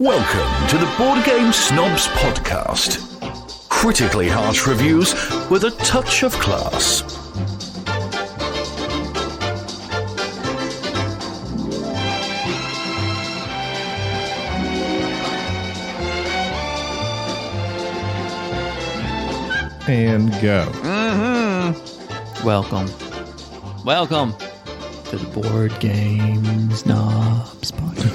Welcome to the Board Game Snobs podcast. Critically harsh reviews with a touch of class. And go. Welcome to the Board Game Snobs podcast.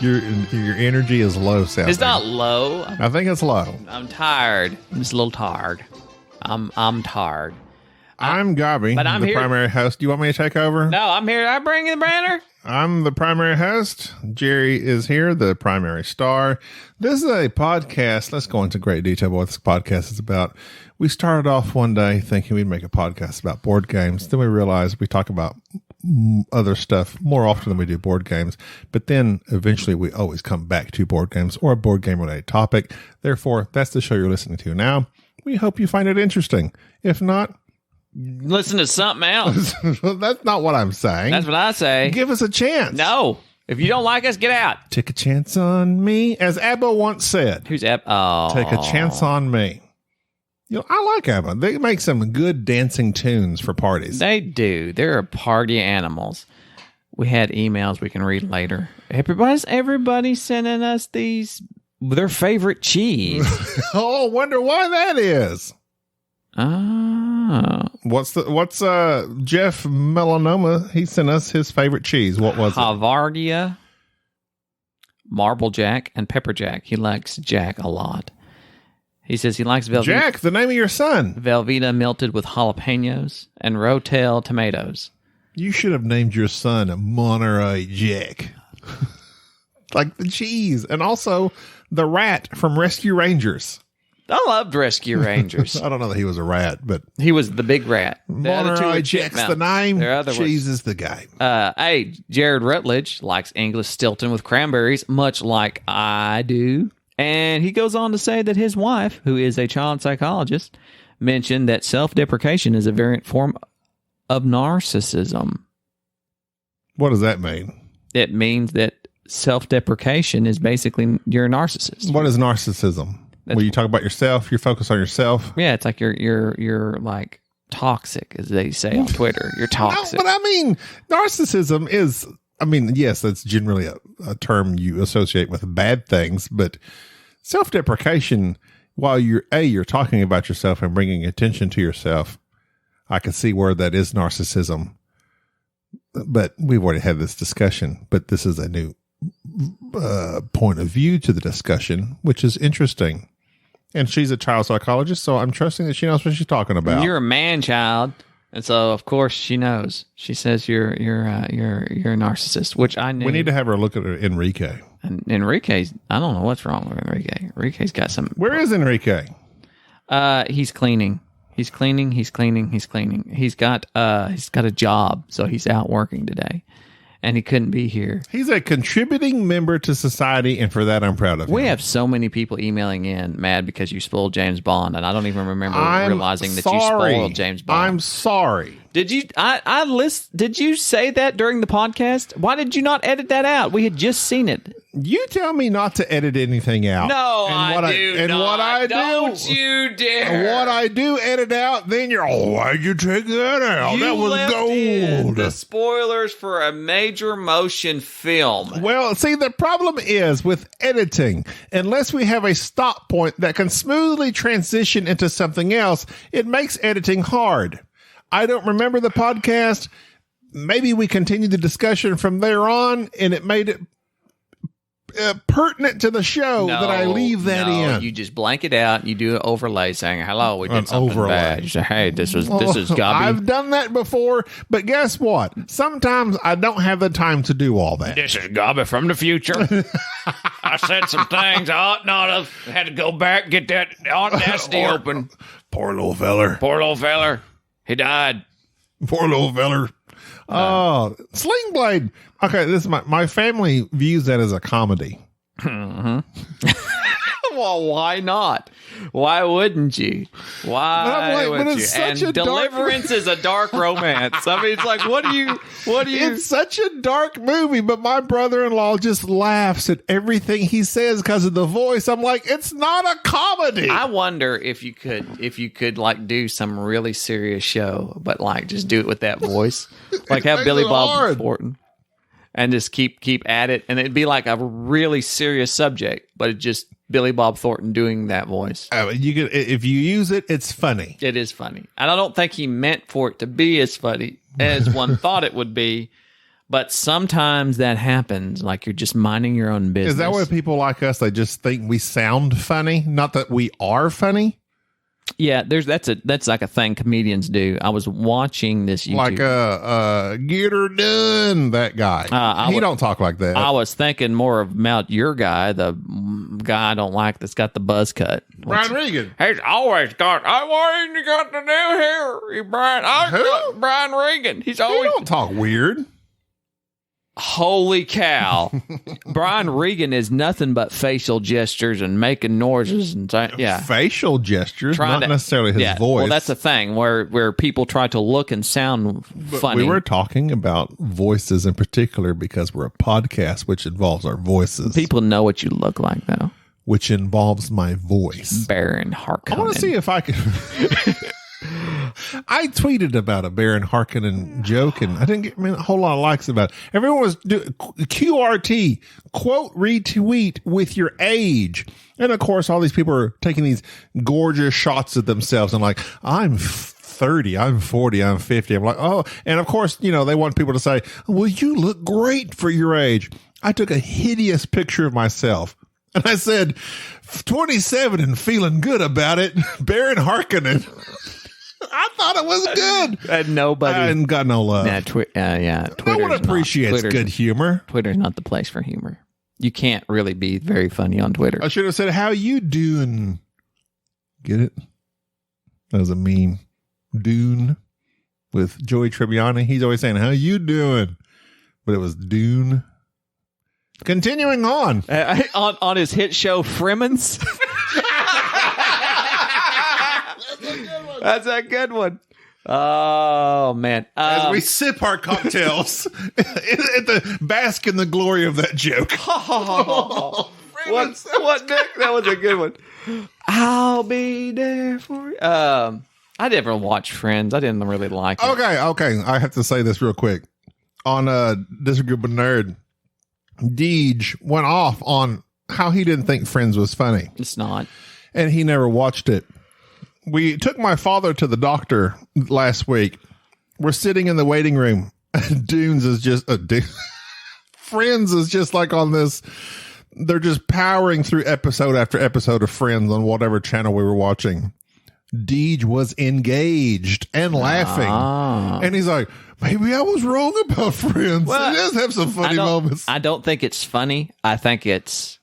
Your energy is low, Sally. It's not low. I think it's low. I'm tired. I'm just a little tired. I'm tired. I'm Gobby, but I'm the here. primary host. Do you want me to take over? No, I'm here. I bring in the banner. I'm the primary host. Jerry is here, the primary star. This is a podcast. Let's go into great detail about what this podcast is about. We started off one day thinking we'd make a podcast about board games. Then we realized we talk about other stuff more often than we do board games. But then eventually we always come back to board games or a board game related topic. Therefore, that's the show you're listening to now. We hope you find it interesting. If not, listen to something else. that's not what I'm saying. That's what I say. Give us a chance. No. If you don't like us, get out. Take a chance on me. As ABBA once said. Who's Ab? Oh. Take a chance on me. You know, I like ABBA. They make some good dancing tunes for parties. They do. They're party animals. We had emails we can read later. Everybody's sending us their favorite cheese. Oh, wonder why that is. Oh. What's Jeff Melanoma? He sent us his favorite cheese. What was it? Havardia, Marble Jack, and Pepper Jack. He likes Jack a lot. He says he likes Velveeta. Jack, the name of your son. Velveeta melted with jalapenos and Rotel tomatoes. You should have named your son Monterey Jack. Like the cheese. And also the rat from Rescue Rangers. I loved Rescue Rangers. I don't know that he was a rat, but he was the big rat. Monterey Jack's the name. Cheese is the game. Hey, Jared Rutledge likes English Stilton with cranberries, much like I do. And he goes on to say that his wife, who is a child psychologist, mentioned that self-deprecation is a variant form of narcissism. What does that mean? It means that self-deprecation is basically you're a narcissist. What is narcissism? Where you talk about yourself, you focus on yourself. Yeah, it's like you're like toxic, as they say on Twitter. You're toxic. No, but I mean, narcissism is, yes, that's generally a term you associate with bad things, but self-deprecation, while you're talking about yourself and bringing attention to yourself, I can see where that is narcissism. But we've already had this discussion, but this is a new point of view to the discussion, which is interesting. And she's a child psychologist, so I'm trusting that she knows what she's talking about. You're a man child, and so of course she knows. She says you're a narcissist, which I knew. We need to have her look at Enrique. And Enrique's, I don't know what's wrong with Enrique. Enrique's got some. Where is Enrique? He's cleaning. He's cleaning. He's got a job, so he's out working today. And he couldn't be here. He's a contributing member to society, and for that, I'm proud of him. We have so many people emailing in mad because you spoiled James Bond, and I don't even remember realizing that you spoiled James Bond. I'm sorry. Did you? Did you say that during the podcast? Why did you not edit that out? We had just seen it. You tell me not to edit anything out. No, What I don't you dare. And what I do edit out, then you're, why'd you take that out? That was gold. The spoilers for a major motion film. Well, see, the problem is with editing, unless we have a stop point that can smoothly transition into something else, it makes editing hard. I don't remember the podcast. Maybe we continued the discussion from there on, and it made it pertinent to the show that I leave that in. You just blank it out and you do an overlay saying, hello, we did An something overlay. bad. You say, hey, this is Gobby. I've done that before, but guess what? Sometimes I don't have the time to do all that. This is Gobby from the future. I said some things I ought not have. Had to go back, get that audacity open. Poor little feller. He died. Poor little feller. Oh, Sling Blade. Okay, this is my family views that as a comedy. Mm-hmm. Well, why not? Why wouldn't you? Why but would it's you? such And a dark- Deliverance is a dark romance. I mean, it's like, what do you? It's such a dark movie, but my brother-in-law just laughs at everything he says because of the voice. I'm like, it's not a comedy. I wonder if you could like do some really serious show, but like just do it with that voice, like have makes Billy it Bob hard. Thornton, and just keep at it, and it'd be like a really serious subject, but it just Billy Bob Thornton doing that voice. You can, if you use it, it's funny. It is funny, and I don't think he meant for it to be as funny as one thought it would be. But sometimes that happens, like you're just minding your own business. Is that why people like us, they just think we sound funny? Not that we are funny? Yeah, that's like a thing comedians do. I was watching this YouTube. Like get her done, that guy. He don't talk like that. I was thinking more about your guy, the guy I don't like that's got the buzz cut. Brian Regan. He's always got. Why ain't you got the new hair, Brian? Who? Brian Regan. He's He always. don't talk weird. Holy cow! Brian Regan is nothing but facial gestures and making noises and yeah. Facial gestures, Trying not to- necessarily his voice. Well, that's the thing where people try to look and sound funny. We were talking about voices in particular because we're a podcast, which involves our voices. People know what you look like, though. Which involves my voice. Baron Harkonnen. I want to see if I can. I tweeted about a Baron Harkonnen joke, and I didn't get a whole lot of likes about it. Everyone was doing QRT, quote retweet with your age. And of course, all these people are taking these gorgeous shots of themselves and like, I'm 30, I'm 40, I'm 50. I'm like, oh, and of course, they want people to say, well, you look great for your age. I took a hideous picture of myself. And I said, 27 and feeling good about it. Baron Harkonnen. I thought it was good. And nobody. I hadn't got no love. Twitter. No one appreciates good humor. Twitter's not the place for humor. You can't really be very funny on Twitter. I should have said, how you doing? Get it? That was a meme. Dune with Joey Tribbiani. He's always saying, how you doing? But it was Dune. Continuing on. On his hit show, Fremen's. That's a good one. Oh, man. As we sip our cocktails at the bask in the glory of that joke. What, Nick? That was a good one. I'll be there for you. I never watched Friends. I didn't really like it. Okay. I have to say this real quick. On Disagree with Nerd, Deej went off on how he didn't think Friends was funny. It's not. And he never watched it. We took my father to the doctor last week. We're sitting in the waiting room. Dunes is just Friends is just like on this. They're just powering through episode after episode of Friends on whatever channel we were watching. Deej was engaged and laughing. And he's like, maybe I was wrong about Friends. Well, it does have some funny moments. I don't think it's funny. I think it's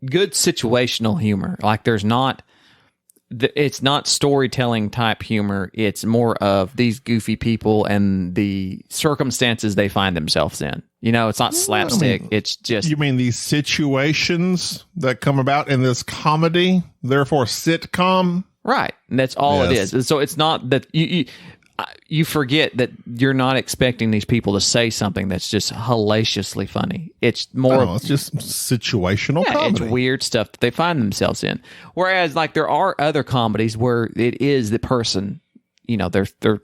good situational humor. Like it's not storytelling type humor. It's more of these goofy people and the circumstances they find themselves in. It's not slapstick. It's just. You mean these situations that come about in this comedy, therefore sitcom? Right. And that's all it is. And so it's not that you forget that you're not expecting these people to say something that's just hellaciously funny. It's more. It's just situational comedy. It's weird stuff that they find themselves in. Whereas, like, there are other comedies where it is the person, they're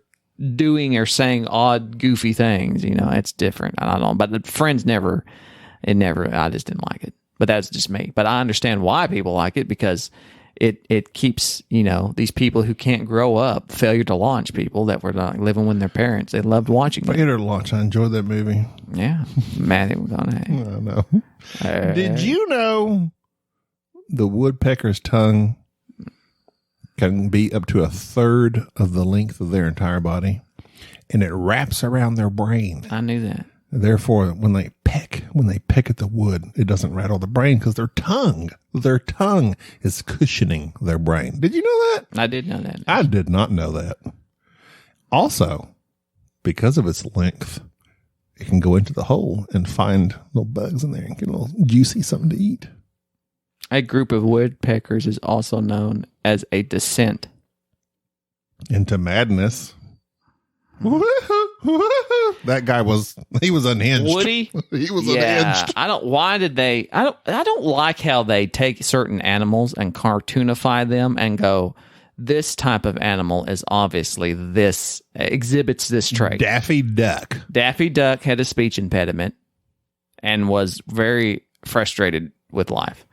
doing or saying odd, goofy things. It's different. I don't know. But the Friends I just didn't like it. But that's just me. But I understand why people like it because it keeps, these people who can't grow up, failure to launch people that were living with their parents. They loved watching it. Failure to launch. I enjoyed that movie. Yeah. Matthew McConaughey. I know. Did you know the woodpecker's tongue can be up to a third of the length of their entire body, and it wraps around their brain? I knew that. Therefore, when they peck at the wood, it doesn't rattle the brain because their tongue is cushioning their brain. Did you know that? I did know that. I did not know that. Also, because of its length, it can go into the hole and find little bugs in there and get a little juicy something to eat. A group of woodpeckers is also known as a descent. Into madness. That guy was unhinged. Woody? He was unhinged. I don't like how they take certain animals and cartoonify them and go, this type of animal is obviously exhibits this trait. Daffy Duck. Daffy Duck had a speech impediment and was very frustrated with life.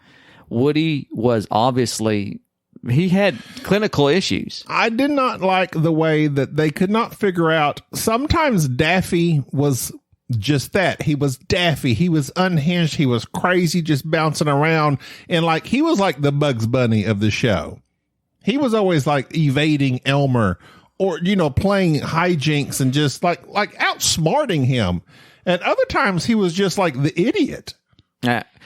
Woody was obviously, he had clinical issues. I did not like the way that they could not figure out. Sometimes Daffy was just that. He was Daffy. He was unhinged. He was crazy, just bouncing around. And like, he was like the Bugs Bunny of the show. He was always like evading Elmer or, playing hijinks and just like outsmarting him. And other times he was just like the idiot.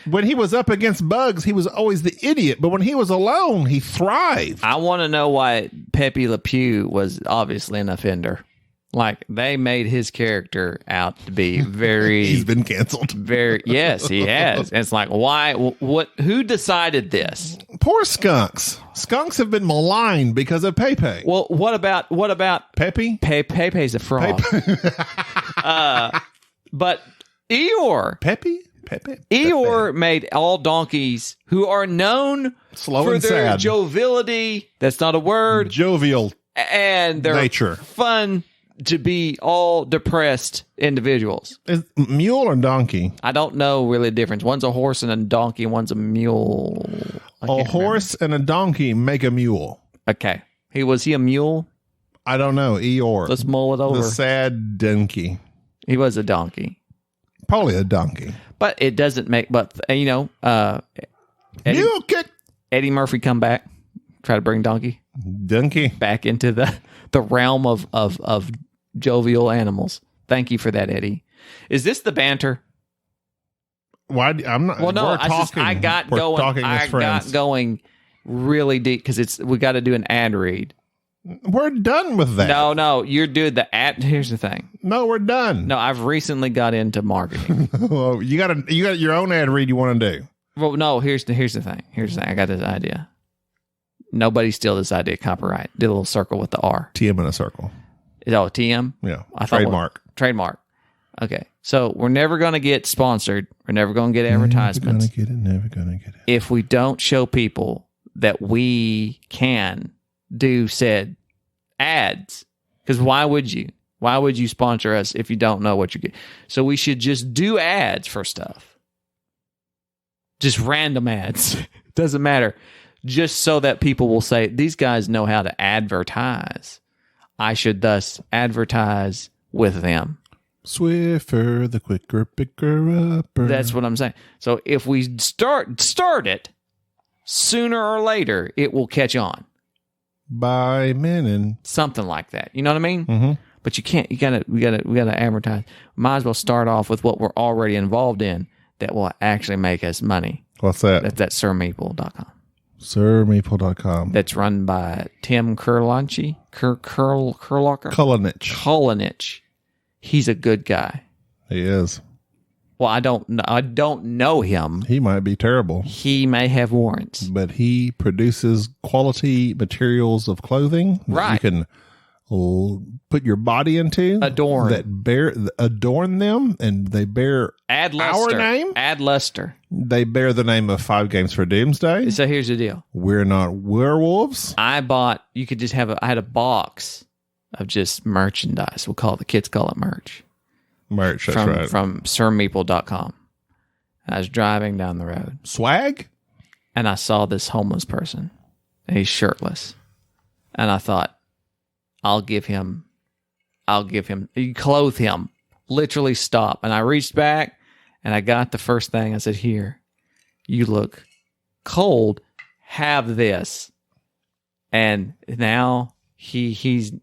When he was up against Bugs, he was always the idiot. But when he was alone, he thrived. I want to know why Pepe Le Pew was obviously an offender. Like, they made his character out to be very... He's been canceled. Yes, he has. And it's like, why? Who decided this? Poor skunks. Skunks have been maligned because of Pepe. Well, what about Pepe? Pepe's a fraud. But Eeyore. Pepe? Eeyore made all donkeys who are known slow for and their sad. joviality. That's not a word. Jovial and their nature. Fun to be all depressed individuals. Is mule or donkey? I don't know really the difference. One's a horse and a donkey, and one's a mule. A horse and a donkey make a mule. Okay. Was he a mule? I don't know. Eeyore. Let's mull it over. The sad donkey. He was a donkey. Probably a donkey. But it doesn't make, Eddie Murphy come back, try to bring Donkey back into the realm of jovial animals. Thank you for that, Eddie. Is this the banter? Why? I'm not. Well, no, I got going really deep because we got to do an ad read. We're done with that. No, you're doing the ad. Here's the thing. No, we're done. No, I've recently got into marketing. Well, you got your own ad read you want to do. Well, no, here's the thing. I got this idea. Nobody steal this idea. Copyright. Do a little circle with the R. TM in a circle. Oh, TM? Yeah. Trademark. Okay. So we're never going to get sponsored. We're never going to get advertisements. Never going to get it. If we don't show people that we can do said ads. Because why would you? Why would you sponsor us if you don't know what you get? So we should just do ads for stuff. Just random ads. Doesn't matter. Just so that people will say, these guys know how to advertise. I should thus advertise with them. Swiffer, the quicker, picker upper. That's what I'm saying. So if we start it, sooner or later, it will catch on. By men something like that. You know what I mean? Mm-hmm. But you can't. We gotta advertise. Might as well start off with what we're already involved in that will actually make us money. What's that? That's at sirmeeple.com. Sirmeeple.com. That's run by Tim Kurlanchi. Kulinich. He's a good guy. He is. Well, I don't know him. He might be terrible. He may have warrants. But he produces quality materials of clothing that you can put your body into. Adorn them, and they bear our name. Add luster. They bear the name of 5 Games for Doomsday. So here's the deal. We're not werewolves. I had a box of just merchandise. The kids call it merch. Merch, that's right. From sirmeeple.com. I was driving down the road. Swag? And I saw this homeless person. And he's shirtless. And I thought, I'll clothe him. Literally stop. And I reached back and I got the first thing. I said, here, you look cold. Have this. And now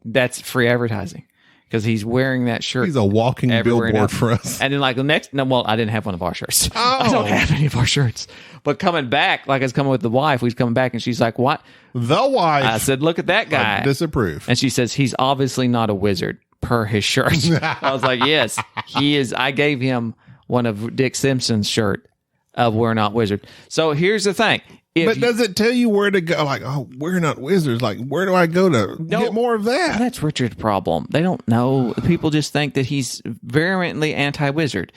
that's free advertising. Because he's wearing that shirt. He's a walking billboard for us. And then I didn't have one of our shirts. Oh. I don't have any of our shirts. But coming back, like I was coming with the wife, we was coming back and she's like, what? The wife. I said, look at that guy. I disapprove. And she says, he's obviously not a wizard per his shirt. I was like, yes, he is. I gave him one of Dick Simpson's shirt of We're Not Wizards. So here's the thing. But does it tell you where to go? Like, oh, we're not wizards. Like, where do I go to get more of that? That's Richard's problem. They don't know. People just think that he's vehemently anti-wizard.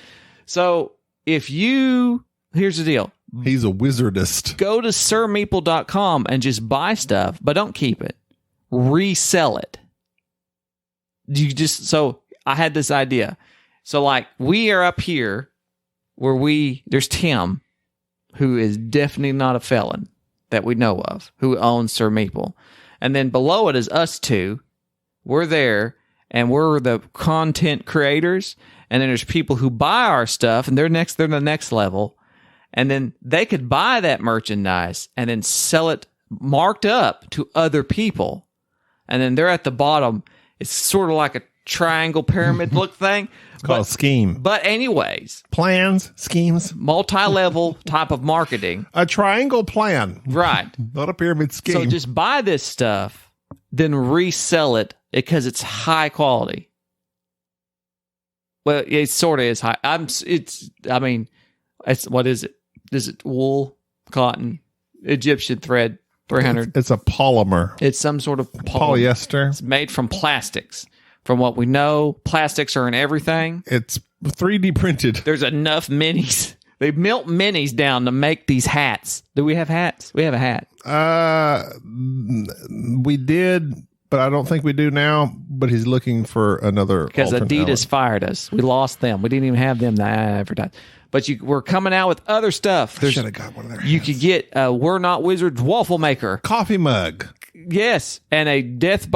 So here's the deal. He's a wizardist. Go to sirmeeple.com and just buy stuff, but don't keep it. Resell it. So I had this idea. So like we are up here where there's Tim, who is definitely not a felon that we know of, who owns Sir Meeple. And then below it is us two. We're there, and we're the content creators. And then there's people who buy our stuff, and they're the next level. And then they could buy that merchandise and then sell it marked up to other people. And then they're at the bottom. It's sort of like a triangle pyramid look thing. It's called a scheme. But anyways. Plans, schemes. Multi-level type of marketing. A triangle plan. Right. Not a pyramid scheme. So just buy this stuff, then resell it because it's high quality. Well, it sort of is high. What is it? Is it wool, cotton, Egyptian thread, 300? It's a polymer. It's some sort of polyester. It's made from plastics. From what we know, plastics are in everything. It's 3D printed. There's enough minis. They melt minis down to make these hats. Do we have hats? We have a hat. We did, but I don't think we do now. But he's looking for another. Because Adidas fired us. We lost them. We didn't even have them to advertise. But we're coming out with other stuff. I should have got one of their You could get a We're Not Wizards waffle maker. Coffee mug. Yes. And a death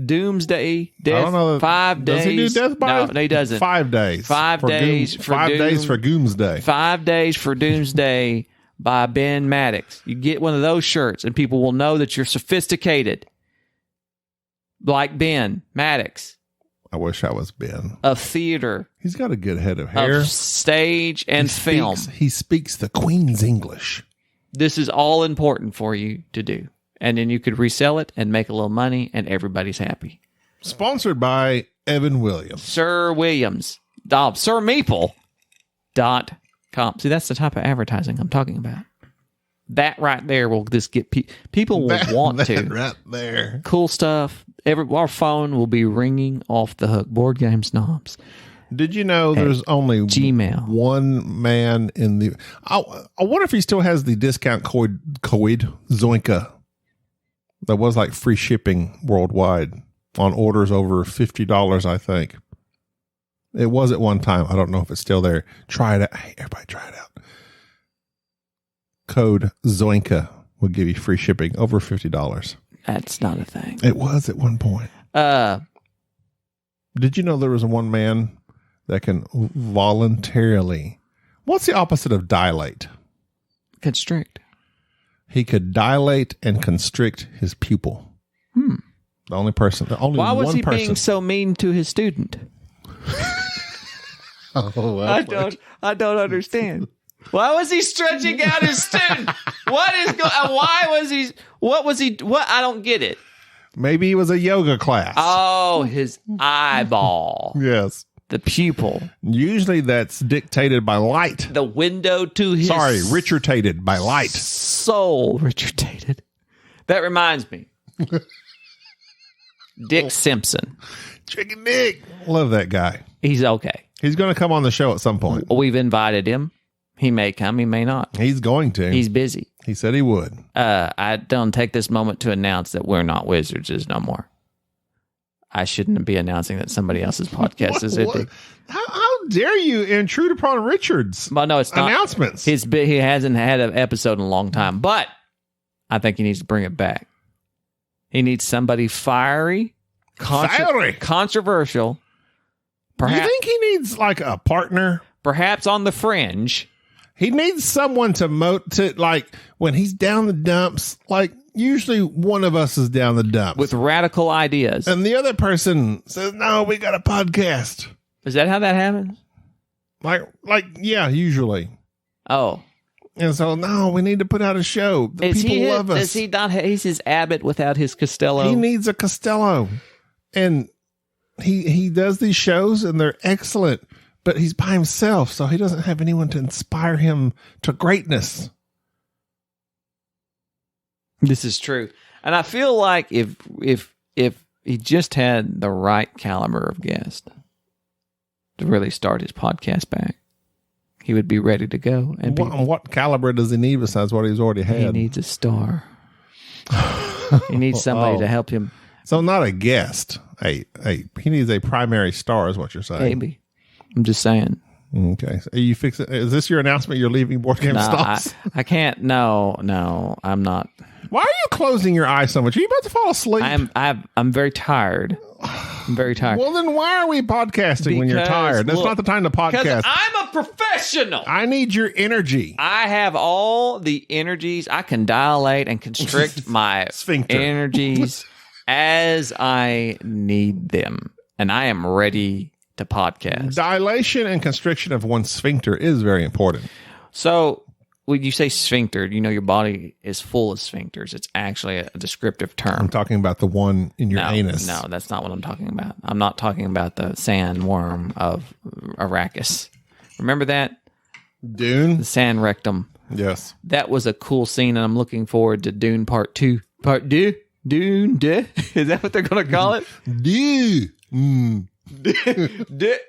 doomsday. I don't know. 5 days. Does he do death by? No, he doesn't. 5 days. 5 days for 5 days for Doomsday. 5 days for Doomsday by Ben Maddox. You get one of those shirts and people will know that you're sophisticated. Like Ben Maddox. I wish I was Ben. Of theater. He's got a good head of hair. Of stage and film. He speaks the Queen's English. This is all important for you to do. And then you could resell it and make a little money and everybody's happy. Sponsored by Evan Williams. Sir Williams. SirMeeple.com. See, that's the type of advertising I'm talking about. That right there will just get people will want to. Right there. Cool stuff. Our phone will be ringing off the hook. Board Game Snobs. Did you know there's only Gmail. one man in the... I wonder if he still has the discount code Zoinka. That was like free shipping worldwide on orders over $50, I think. It was at one time. I don't know if it's still there. Try it out. Hey, everybody try it out. Code Zoinka will give you free shipping over $50. That's not a thing. It was at one point. Did you know there was one man that can voluntarily... What's the opposite of dilate? Constrict. He could dilate and constrict his pupil. The only person... Why was he being so mean to his student? I don't understand. Why was he stretching out his student? I don't get it. Maybe he was a yoga class. Oh, his eyeball. Yes. The pupil. Usually that's dictated by light. The window to his... Richard-tated by light. Soul. Richard-tated. That reminds me. Dick Simpson. Chicken Dick. Love that guy. He's okay. He's going to come on the show at some point. We've invited him. He may come. He may not. He's going to. He's busy. He said he would. I don't take this moment to announce that We're Not Wizards is no more. I shouldn't be announcing that somebody else's podcast is ending. How dare you intrude upon Richard's it's not. Announcements? He hasn't had an episode in a long time, but I think he needs to bring it back. He needs somebody fiery, controversial. Perhaps, do you think he needs like a partner? Perhaps on the fringe. He needs someone to like when he's down the dumps, like usually one of us is down the dumps. With radical ideas. And the other person says, no, we got a podcast. Is that how that happens? Yeah, usually. Oh. And so, no, we need to put out a show. People love us. Is he not, he's his Abbott without his Costello? He needs a Costello. And he does these shows and they're excellent. but he's by himself, so he doesn't have anyone to inspire him to greatness. This is true. And I feel like if he just had the right caliber of guest to really start his podcast back, he would be ready to go. And what caliber does he need besides what he's already had? he needs a star. He needs somebody to help him. So not a guest. He needs a primary star is what you're saying. Maybe. I'm just saying. Okay. So are you fixing? Is this your announcement? You're leaving Board Game Snobs? I can't. No, I'm not. Why are you closing your eyes so much? Are you about to fall asleep? I'm very tired. I'm very tired. Well, then why are we podcasting when you're tired? That's not the time to podcast. Because I'm a professional. I need your energy. I have all the energies. I can dilate and constrict my Sphincter. energies as I need them. And I am ready to podcast. Dilation and constriction of one's sphincter is very important. So when you say sphincter, you know your body is full of sphincters. It's actually a descriptive term. I'm talking about the one in your anus. No, that's not what I'm talking about. I'm not talking about the sandworm of Arrakis. Remember that? Dune? The sand rectum. Yes. That was a cool scene, and I'm looking forward to Dune Part 2. Part 2? Dune? Is that what they're going to call it? Dune.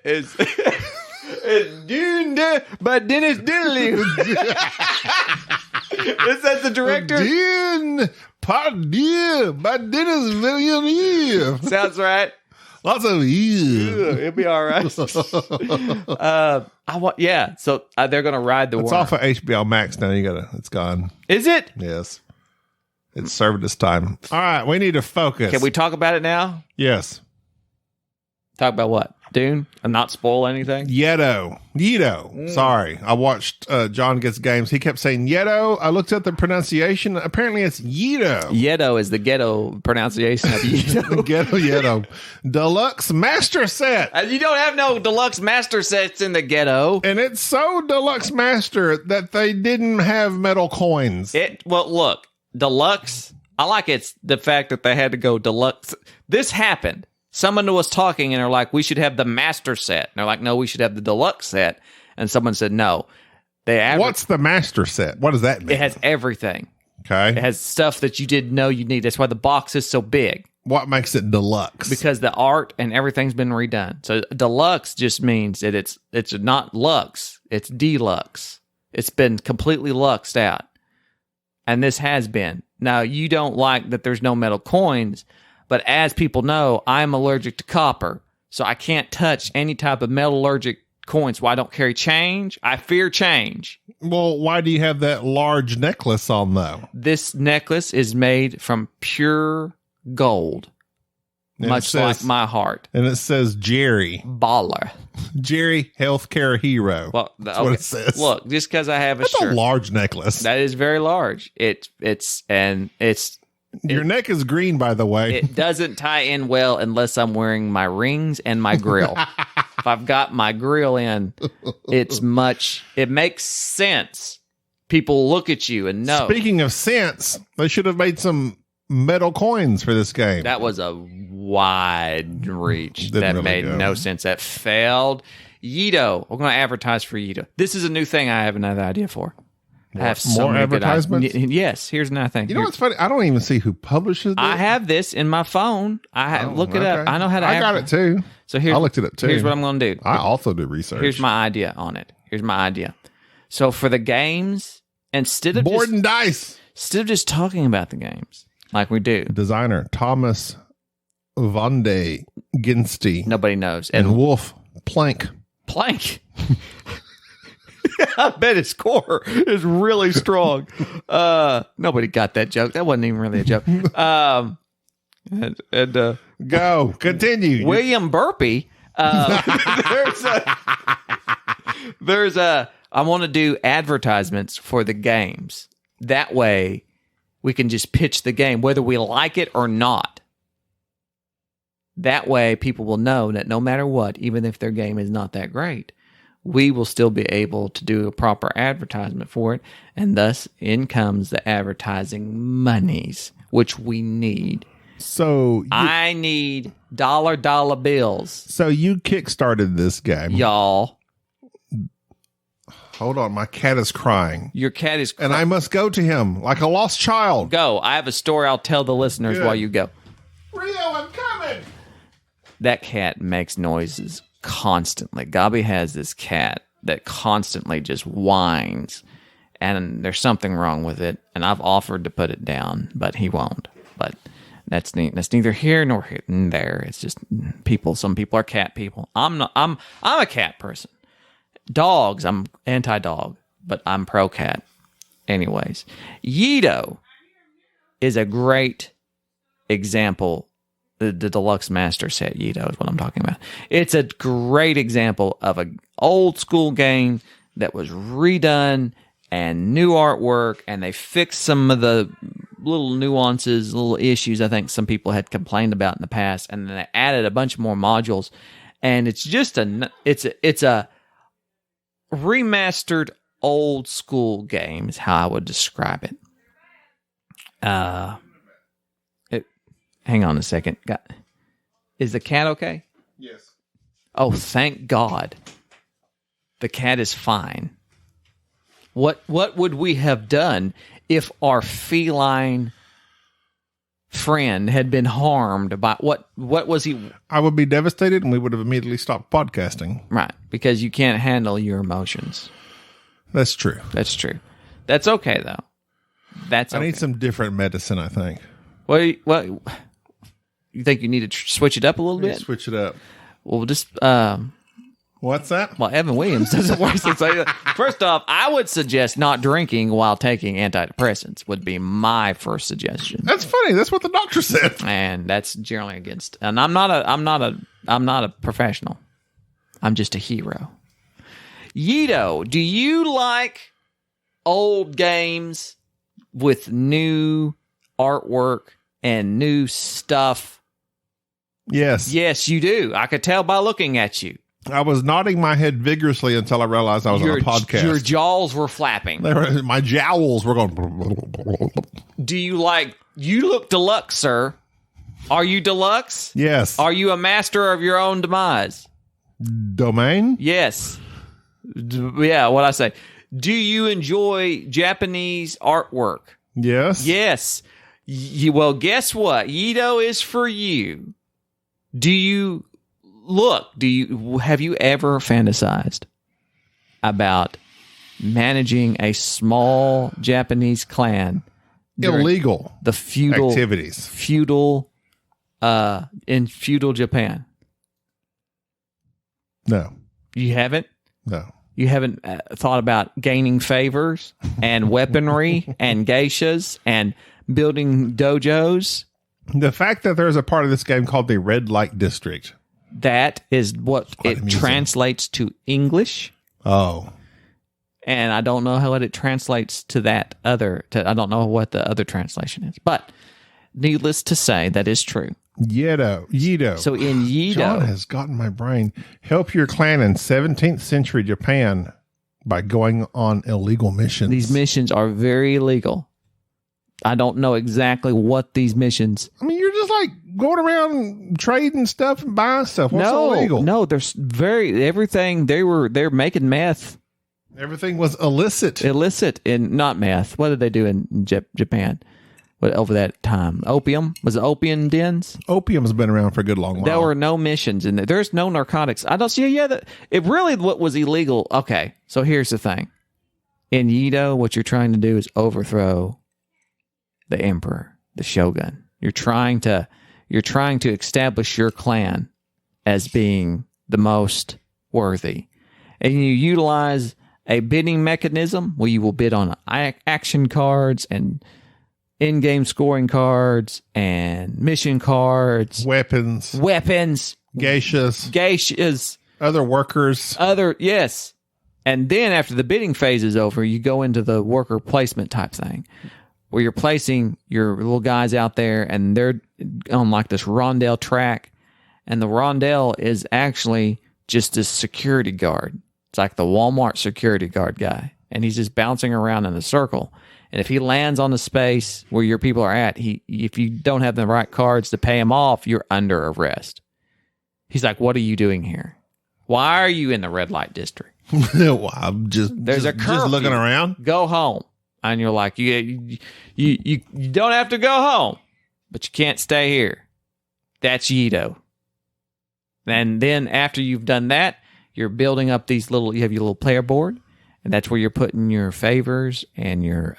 Is Dune by Dennis Diddley. Is that the director? Dune Part 2 by Dennis Villeneuve. Sounds right. Lots of It'll be all right. So they're gonna ride the. It's worm. off of HBO Max now. It's gone. Is it? Yes, it's served its time. All right, we need to focus. Can we talk about it now? Yes. Talk about what? Dune? And not spoil anything? Yedo. Sorry. I watched John Gets Games. He kept saying Yedo. I looked at the pronunciation. Apparently it's Yedo. Yedo is the ghetto pronunciation of Yedo. Yedo. Deluxe Master Set. And you don't have no deluxe master sets in the ghetto. And it's so Deluxe Master that they didn't have metal coins. Well, look. Deluxe. I like it's the fact that they had to go deluxe. This happened. Someone was talking and they're like, we should have the master set. And they're like, no, we should have the deluxe set. And someone said, no. What's the master set? What does that mean? It has everything. Okay. It has stuff that you didn't know you need. That's why the box is so big. What makes it deluxe? Because the art and everything's been redone. So deluxe just means that it's not luxe. It's deluxe. It's been completely luxed out. And this has been. Now, you don't like that there's no metal coins. But as people know, I'm allergic to copper, so I can't touch any type of metallurgic coins. Why I don't carry change? I fear change. Well, why do you have that large necklace on, though? This necklace is made from pure gold, And much like my heart. And it says Jerry. Baller. Jerry, healthcare hero. Well, that's what it says. Look, just because I have a That's shirt. a large necklace. That is very large. Your neck is green, by the way. It doesn't tie in well unless I'm wearing my rings and my grill. If I've got my grill in, it makes sense. People look at you and know. Speaking of sense, they should have made some metal coins for this game. That was a wide reach. Didn't That really made go. no sense. That failed. Yedo. We're going to advertise for Yedo. This is a new thing I have another idea for. I have so more many good advertisements? Yes. Here's another thing. You know what's funny? I don't even see who publishes this. I have this in my phone. Look it up. Okay. I know how to. I got it too. So here, I looked it up too. Here's what I'm going to do. I also do research. Here's my idea on it. So for the games, instead of Board and dice. talking about the games like we do, Designer Thomas Vonde Ginsty nobody knows. and Wolf Plank. Plank. I bet his core is really strong. Nobody got that joke. That wasn't even really a joke. Go. Continue. William Burpee. There's a. I want to do advertisements for the games. That way, we can just pitch the game, whether we like it or not. That way, people will know that no matter what, even if their game is not that great, we will still be able to do a proper advertisement for it. And thus, in comes the advertising monies, which we need. So I need dollar bills. So you kickstarted this game. Y'all. Hold on, my cat is crying. Your cat is And I must go to him like a lost child. Go. I have a story I'll tell the listeners Good. while you go. Rio, I'm coming. That cat makes noises constantly. Gabi has this cat that constantly just whines, and there's something wrong with it, and I've offered to put it down, but he won't. But that's neither here nor there. It's just people. Some people are cat people. I'm not. I'm a cat person. Dogs, I'm anti-dog, but I'm pro-cat. Anyways, Yedo is a great example. The Deluxe Master Set, Yedo, is what I'm talking about. It's a great example of an old school game that was redone and new artwork, and they fixed some of the little nuances, little issues I think some people had complained about in the past, and then they added a bunch more modules, and it's just it's a remastered old school game is how I would describe it. Hang on a second. Is the cat okay? Yes. Oh, thank God. The cat is fine. What would we have done if our feline friend had been harmed by what was he? I would be devastated, and we would have immediately stopped podcasting. Right, because you can't handle your emotions. That's true. That's true. That's okay though. That's okay. I need some different medicine, I think. What you think you need to switch it up a little bit? Switch it up. Well, just What's that? well, Evan Williams doesn't work. First off, I would suggest not drinking while taking antidepressants. Would be my first suggestion. That's funny. That's what the doctor said. And that's generally against. And I'm not a professional. I'm just a hero. Yedo, do you like old games with new artwork and new stuff? Yes. Yes, you do. I could tell by looking at you. I was nodding my head vigorously until I realized I was on a podcast. Your jaws were flapping. My jowls were going. Do you like... You look deluxe, sir. Are you deluxe? Yes. Are you a master of your own demise? Domain? Yes. Yeah, what I say. Do you enjoy Japanese artwork? Yes. Yes. Well, guess what? Yedo is for you. Have you ever fantasized about managing a small Japanese clan? Illegal the feudal activities. In feudal Japan. No. You haven't? No. You haven't thought about gaining favors and weaponry and geishas and building dojos? The fact that there's a part of this game called the Red Light District. That is what Quite it amusing. translates to English. Oh. And I don't know how it translates to that other. I don't know what the other translation is. But needless to say, that is true. Yedo. So in Yedo, John has gotten my brain. Help your clan in 17th century Japan by going on illegal missions. these missions are very illegal. I don't know exactly what these missions. I mean, you're just like going around trading stuff and buying stuff. What's illegal? No, there's everything. They're making meth. Everything was illicit. Illicit and not meth. What did they do in Japan? What over that time? Opium? Was it opium dens? Opium's been around for a good long while. There were no missions in there. There's no narcotics. I don't see. Yeah, it really what was illegal. Okay, so here's the thing. In Yedo, what you're trying to do is overthrow the emperor, the shogun. You're trying to establish your clan as being the most worthy, and you utilize a bidding mechanism where you will bid on action cards and in-game scoring cards and mission cards, weapons, geishas, other workers, yes. And then after the bidding phase is over, you go into the worker placement type thing, where you're placing your little guys out there, and they're on like this rondel track, and the rondel is actually just this security guard. It's like the Walmart security guard guy, and he's just bouncing around in a circle. And if he lands on the space where your people are at, if you don't have the right cards to pay him off, you're under arrest. He's like, "What are you doing here? Why are you in the red light district?" Well, I'm just There's just looking around. Go home. And you're like, you don't have to go home, but you can't stay here. That's Yedo. And then after you've done that, you're building up you have your little player board, and that's where you're putting your favors and your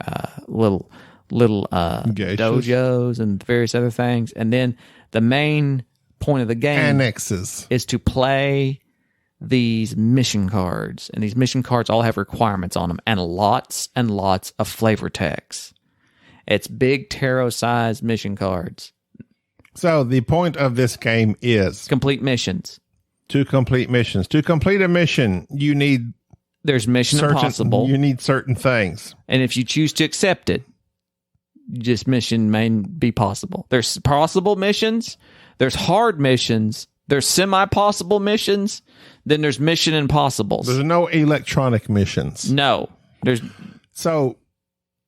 little dojos and various other things. And then the main point of the game Annexes is to play these mission cards, and these mission cards all have requirements on them and lots of flavor text. It's big tarot-sized mission cards. So the point of this game is Complete missions. to complete missions. To complete a mission, you need There's Mission Impossible. You need certain things. And if you choose to accept it, this mission may be possible. There's possible missions. There's hard missions. There's semi-possible missions. Then there's Mission Impossibles. There's no electronic missions. No. So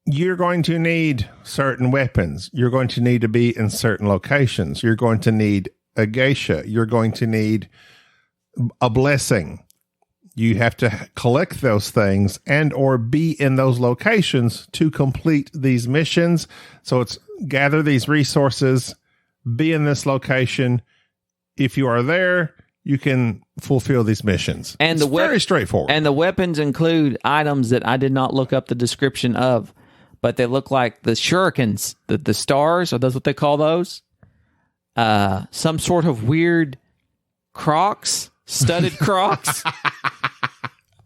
you're going to need certain weapons. You're going to need to be in certain locations. You're going to need a geisha. You're going to need a blessing. You have to collect those things and or be in those locations to complete these missions. So it's gather these resources, be in this location. If you are there, you can fulfill these missions. And it's very straightforward. And the weapons include items that I did not look up the description of, but they look like the shurikens, the stars. Are those what they call those? Some sort of weird Crocs, studded Crocs.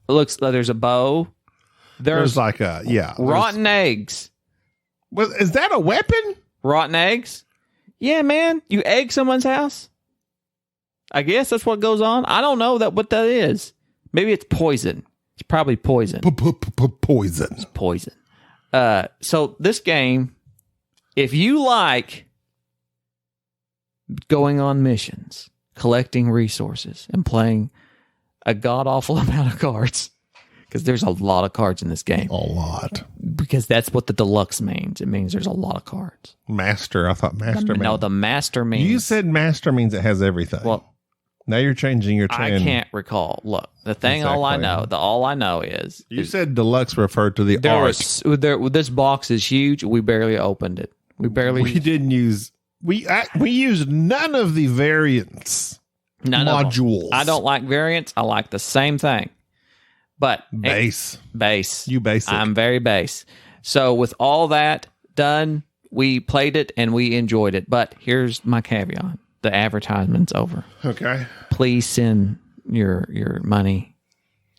It looks like there's a bow. There's like a, rotten eggs. Well, is that a weapon? Rotten eggs? Yeah, man. You egg someone's house? I guess that's what goes on. I don't know what that is. Maybe it's poison. It's probably poison. Poison. It's poison. So this game, if you like going on missions, collecting resources, and playing a god-awful amount of cards, because there's a lot of cards in this game. A lot. Because that's what the deluxe means. It means there's a lot of cards. Master. I thought master means. No, the master means. You said master means it has everything. Well, now you're changing your tune. I can't recall. Look, the thing, Exactly. all I know is. You said deluxe referred to the art. This box is huge. We barely opened it. We didn't use. We used none of the variants. None modules. Of them. I don't like variants. I like the same thing. But base. You basic. I'm very base. So with all that done, we played it and we enjoyed it. But here's my caveat. The advertisement's over. Okay. Please send your money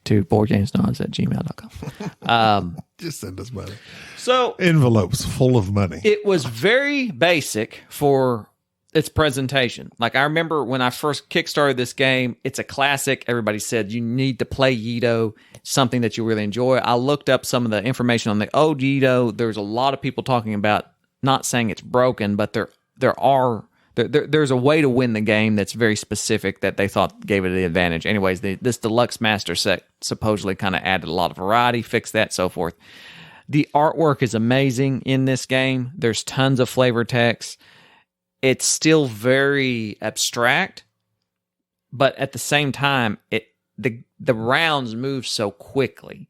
to boardgamesnods@gmail.com. Just send us money. So envelopes full of money. It was very basic for its presentation. Like, I remember when I first kickstarted this game, it's a classic. Everybody said you need to play Yedo, something that you really enjoy. I looked up some of the information on the old Yedo. There's a lot of people talking about, not saying it's broken, but there's a way to win the game that's very specific that they thought gave it the advantage. Anyways, this Deluxe Master Set supposedly kind of added a lot of variety, fixed that, so forth. The artwork is amazing in this game. There's tons of flavor text. It's still very abstract, but at the same time, the rounds move so quickly,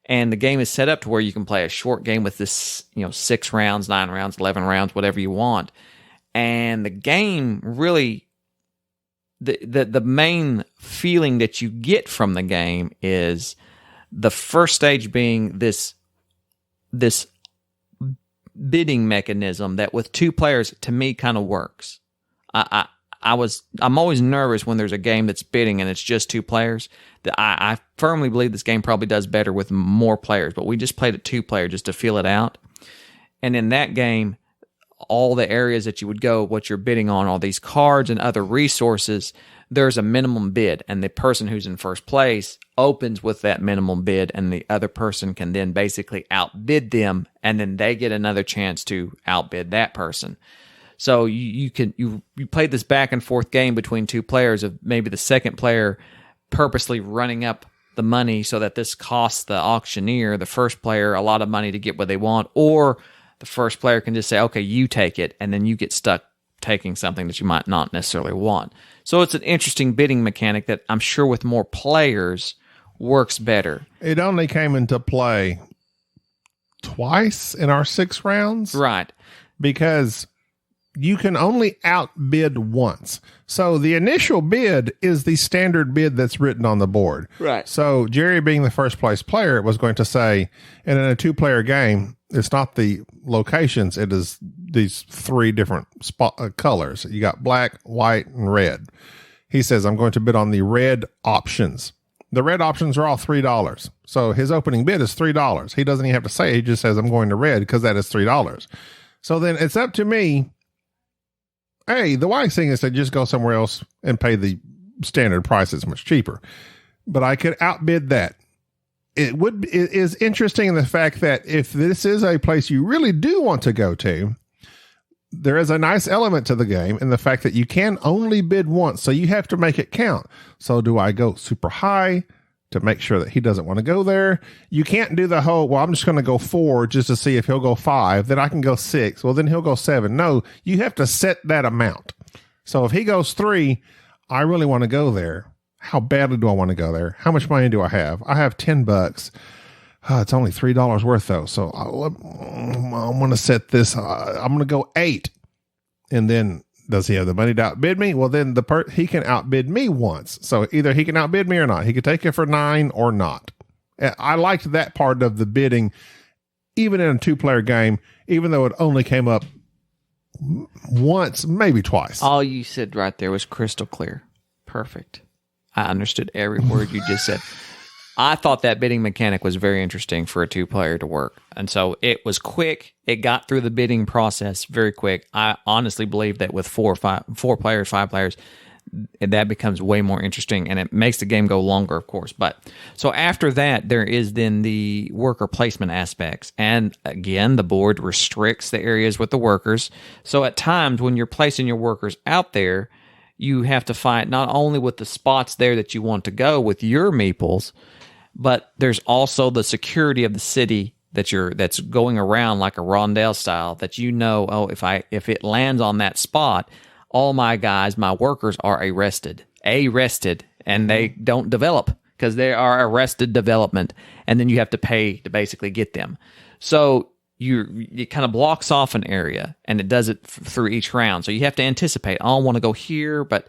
and the game is set up to where you can play a short game with this, 6 rounds, 9 rounds, 11 rounds, whatever you want. And the game really, the main feeling that you get from the game is the first stage being this bidding mechanism that with 2 players, to me, kind of works. I'm always nervous when there's a game that's bidding and it's just 2 players. I firmly believe this game probably does better with more players, but we just played it 2 player just to feel it out. And in that game, all the areas that you would go, what you're bidding on, all these cards and other resources, there's a minimum bid, and the person who's in first place opens with that minimum bid, and the other person can then basically outbid them, and then they get another chance to outbid that person. So you play this back and forth game between 2 players of maybe the second player purposely running up the money so that this costs the auctioneer, the first player, a lot of money to get what they want, or the first player can just say, okay, you take it, and then you get stuck taking something that you might not necessarily want. So it's an interesting bidding mechanic that I'm sure with more players works better. It only came into play twice in our 6 rounds. Right. Because you can only outbid once. So the initial bid is the standard bid that's written on the board. Right. So Jerry, being the first place player, was going to say, and in a 2-player game, it's not the locations, it is these 3 different colors. You got black, white, and red. He says, I'm going to bid on the red options. The red options are all $3. So his opening bid is $3. He doesn't even have to say it. He just says, I'm going to red because that is $3. So then it's up to me. Hey, the wise thing is to just go somewhere else and pay the standard price. It's much cheaper. But I could outbid that. It is interesting in the fact that if this is a place you really do want to go to, there is a nice element to the game in the fact that you can only bid once, so you have to make it count. So do I go super high to make sure that he doesn't want to go there? You can't do the whole, well, I'm just going to go 4 just to see if he'll go 5, then I can go 6, well, then he'll go 7. No, you have to set that amount. So if he goes 3, I really want to go there. How badly do I want to go there? How much money do I have? I have $10. It's only $3 worth though. So I'm going to set this. I'm going to go 8. And then does he have the money to outbid me? Well, then he can outbid me once. So either he can outbid me or not. He could take it for 9 or not. I liked that part of the bidding, even in a 2-player game, even though it only came up once, maybe twice. All you said right there was crystal clear. Perfect. I understood every word you just said. I thought that bidding mechanic was very interesting for a 2-player to work. And so it was quick. It got through the bidding process very quick. I honestly believe that with 4 players, 5 players, that becomes way more interesting, and it makes the game go longer, of course. But so after that, there is then the worker placement aspects. And again, the board restricts the areas with the workers. So at times when you're placing your workers out there, you have to fight not only with the spots there that you want to go with your meeples, but there's also the security of the city that's going around like a rondelle style that if it lands on that spot, all my guys, my workers are arrested, and they don't develop because they are arrested development, and then you have to pay to basically get them. So it kind of blocks off an area, and it does it through each round. So you have to anticipate, I want to go here, but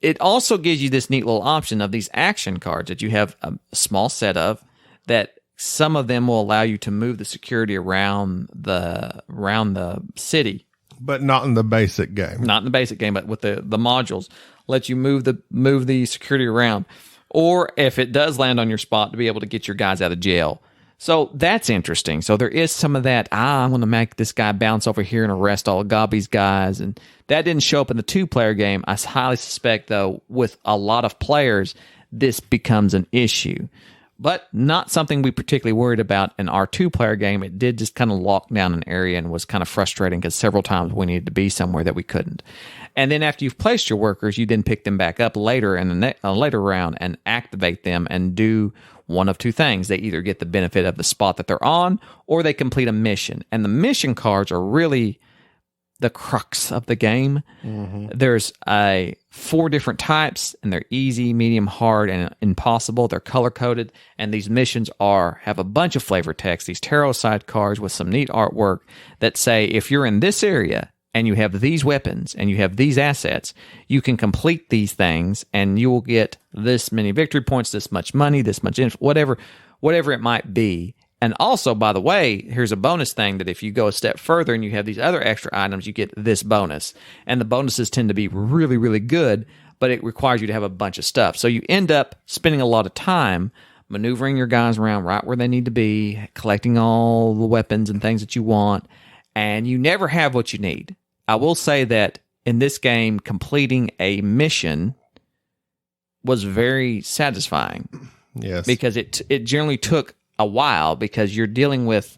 it also gives you this neat little option of these action cards that you have a small set of, that some of them will allow you to move the security around the city. But not in the basic game. Not in the basic game, but with the modules, let you move the security around. Or if it does land on your spot, to be able to get your guys out of jail. So that's interesting. So there is some of that, I'm going to make this guy bounce over here and arrest all of Gobby's guys. And that didn't show up in the 2-player game. I highly suspect, though, with a lot of players, this becomes an issue. But not something we particularly worried about in our 2-player game. It did just kind of lock down an area and was kind of frustrating because several times we needed to be somewhere that we couldn't. And then after you've placed your workers, you then pick them back up later in the later round and activate them and do one of 2 things. They either get the benefit of the spot that they're on, or they complete a mission. And the mission cards are really the crux of the game. Mm-hmm. There's 4 different types, and they're easy, medium, hard, and impossible. They're color-coded, and these missions have a bunch of flavor text, these tarot side cards with some neat artwork that say, if you're in this area and you have these weapons and you have these assets, you can complete these things, and you will get this many victory points, this much money, this much whatever it might be. And also, by the way, here's a bonus thing that if you go a step further and you have these other extra items, you get this bonus. And the bonuses tend to be really, really good, but it requires you to have a bunch of stuff. So you end up spending a lot of time maneuvering your guys around right where they need to be, collecting all the weapons and things that you want, and you never have what you need. I will say that in this game, completing a mission was very satisfying. Yes. Because it generally took a while, because you're dealing with,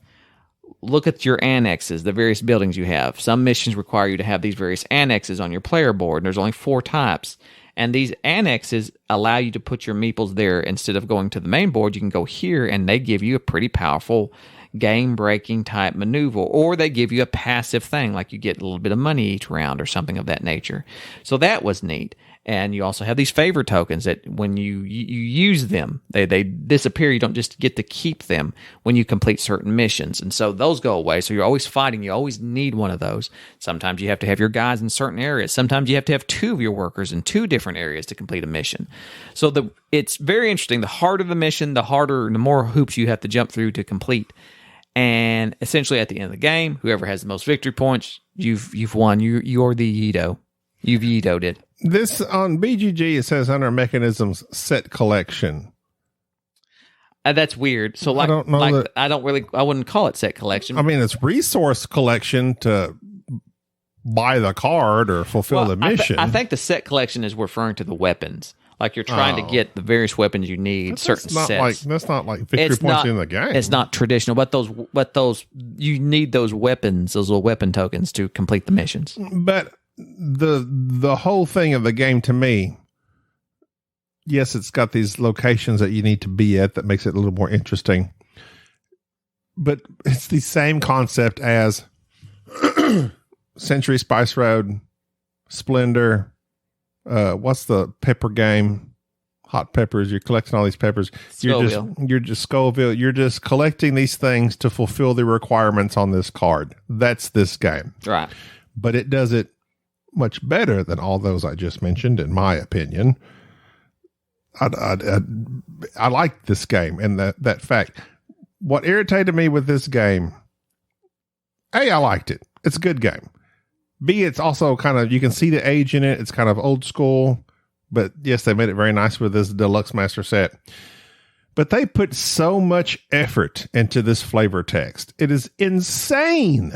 look at your annexes, the various buildings you have. Some missions require you to have these various annexes on your player board, and there's only 4 types. And these annexes allow you to put your meeples there. Instead of going to the main board, you can go here, and they give you a pretty powerful game-breaking type maneuver, or they give you a passive thing, like you get a little bit of money each round or something of that nature. So that was neat. And you also have these favor tokens that when you use them, they disappear. You don't just get to keep them when you complete certain missions. And so those go away. So you're always fighting. You always need one of those. Sometimes you have to have your guys in certain areas. Sometimes you have to have two of your workers in two different areas to complete a mission. So it's very interesting. The harder the mission, the more hoops you have to jump through to complete. And essentially at the end of the game, whoever has the most victory points, you've won. You're the Yedo. You've Yedo'd it. This on BGG, it says under mechanisms set collection. That's weird. So I don't know I wouldn't call it set collection. I mean, it's resource collection to buy the card or fulfill the mission. I think the set collection is referring to the weapons. Like you're trying to get the various weapons you need, certain sets. That's not like victory points in the game. It's not traditional, but those you need those weapons, those little weapon tokens to complete the missions. But the whole thing of the game to me, yes, it's got these locations that you need to be at that makes it a little more interesting. But it's the same concept as Century Spice Road, Splendor, what's the pepper game? Hot peppers. You're collecting all these peppers. Scoville. You're just Scoville. You're just collecting these things to fulfill the requirements on this card. That's this game. Right. But it does it much better than all those I just mentioned, in my opinion. I like this game and that fact. What irritated me with this game, A, I liked it. It's a good game. B, it's also kind of, you can see the age in it. It's kind of old school, but yes, they made it very nice with this Deluxe Master Set. But they put so much effort into this flavor text. It is insane.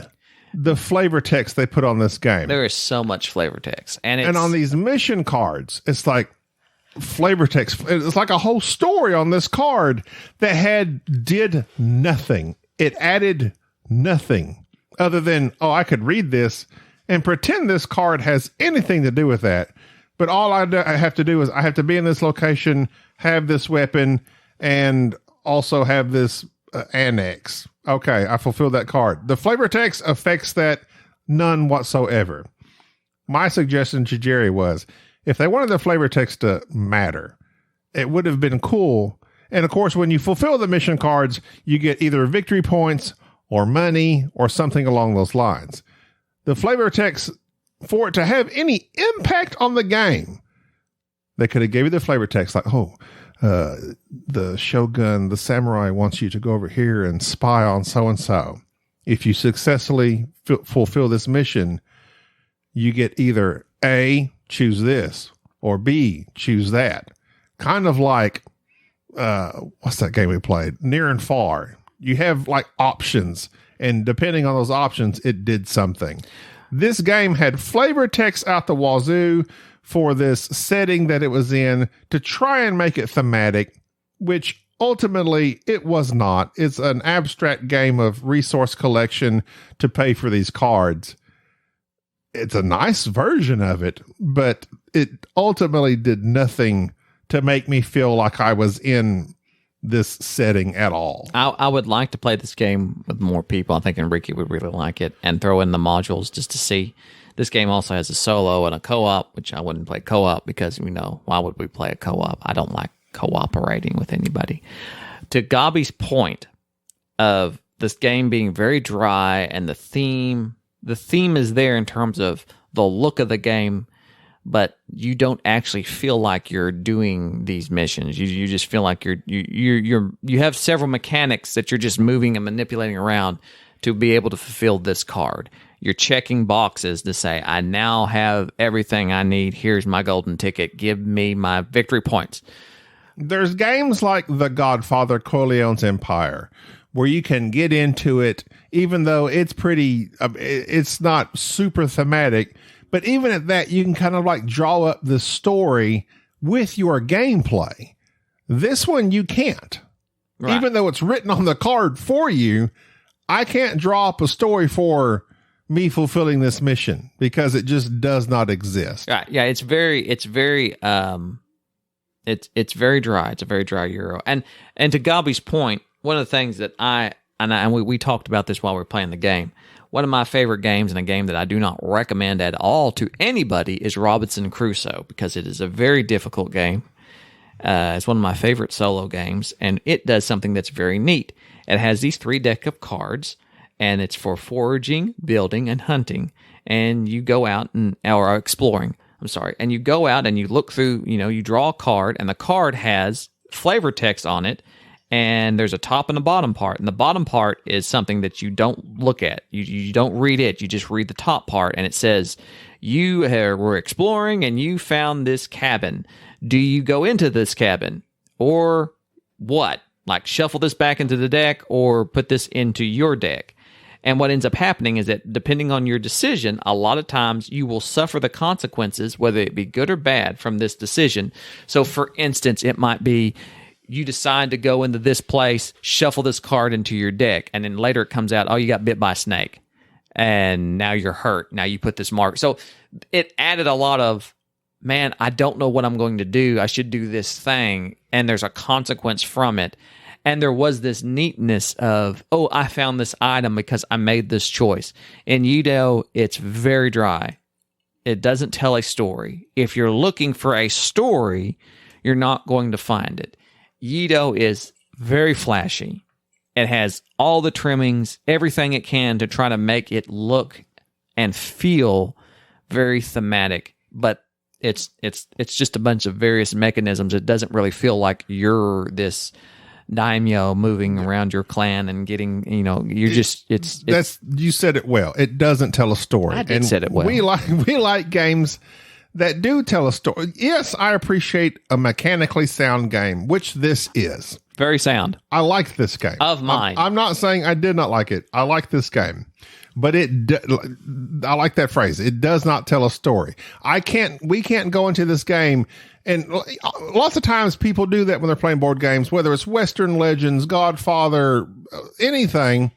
The flavor text they put on this game. There is so much flavor text. And on these mission cards, it's like flavor text. It's like a whole story on this card that did nothing. It added nothing other than, I could read this and pretend this card has anything to do with that. But all I have to do is I have to be in this location, have this weapon, and also have this annex. Okay, I fulfilled that card. The flavor text affects that none whatsoever. My suggestion to Jerry was, if they wanted the flavor text to matter, it would have been cool. And of course, when you fulfill the mission cards, you get either victory points or money or something along those lines. The flavor text, for it to have any impact on the game, they could have gave you the flavor text like, the shogun, the samurai wants you to go over here and spy on so-and-so. If you successfully fulfill this mission, you get either A, choose this, or B, choose that. Kind of like, what's that game we played? Near and Far. You have like options, and depending on those options, it did something. This game had flavor text out the wazoo for this setting that it was in to try and make it thematic, which ultimately it was not. It's an abstract game of resource collection to pay for these cards. It's a nice version of it, but it ultimately did nothing to make me feel like I was in this setting at all. I would like to play this game with more people. I think Enrique would really like it, and throw in the modules just to see. This game also has a solo and a co-op, which I wouldn't play co-op because, why would we play a co-op? I don't like cooperating with anybody. To Gobby's point of this game being very dry and the theme is there in terms of the look of the game, but you don't actually feel like you're doing these missions. You just feel like you have several mechanics that you're just moving and manipulating around to be able to fulfill this card. You're checking boxes to say, I now have everything I need. Here's my golden ticket. Give me my victory points. There's games like The Godfather, Corleone's Empire, where you can get into it, even though it's it's not super thematic, but even at that, you can kind of like draw up the story with your gameplay. This one, you can't. Right. Even though it's written on the card for you, I can't draw up a story for me fulfilling this mission because it just does not exist. Right. Yeah. It's very dry. It's a very dry Euro. And to Gobby's point, one of the things that I and we talked about this while we were playing the game. One of my favorite games, and a game that I do not recommend at all to anybody, is Robinson Crusoe, because it is a very difficult game. It's one of my favorite solo games, and it does something that's very neat. It has these 3 deck of cards, and it's for foraging, building, and hunting. And you go out or exploring. I'm sorry. And you go out and you look through, you draw a card, and the card has flavor text on it, and there's a top and a bottom part. And the bottom part is something that you don't look at. You don't read it. You just read the top part, and it says, you were exploring and you found this cabin. Do you go into this cabin or what? Like shuffle this back into the deck or put this into your deck. And what ends up happening is that depending on your decision, a lot of times you will suffer the consequences, whether it be good or bad, from this decision. So for instance, it might be you decide to go into this place, shuffle this card into your deck, and then later it comes out, oh, you got bit by a snake. And now you're hurt. Now you put this mark. So it added a lot of, man, I don't know what I'm going to do. I should do this thing. And there's a consequence from it. And there was this neatness of, oh, I found this item because I made this choice. In Yedo, it's very dry. It doesn't tell a story. If you're looking for a story, you're not going to find it. Yedo is very flashy. It has all the trimmings, everything it can to try to make it look and feel very thematic. But it's just a bunch of various mechanisms. It doesn't really feel like you're this daimyo moving around your clan and getting, you're just, it's you said it well. It doesn't tell a story. I did said it well. We like games that do tell a story. Yes, I appreciate a mechanically sound game, which this is. Very sound. I like this game. Of mine. I'm not saying I did not like it. I like this game. But I like that phrase. It does not tell a story. We can't go into this game, and lots of times people do that when they're playing board games, whether it's Western Legends, Godfather, anything.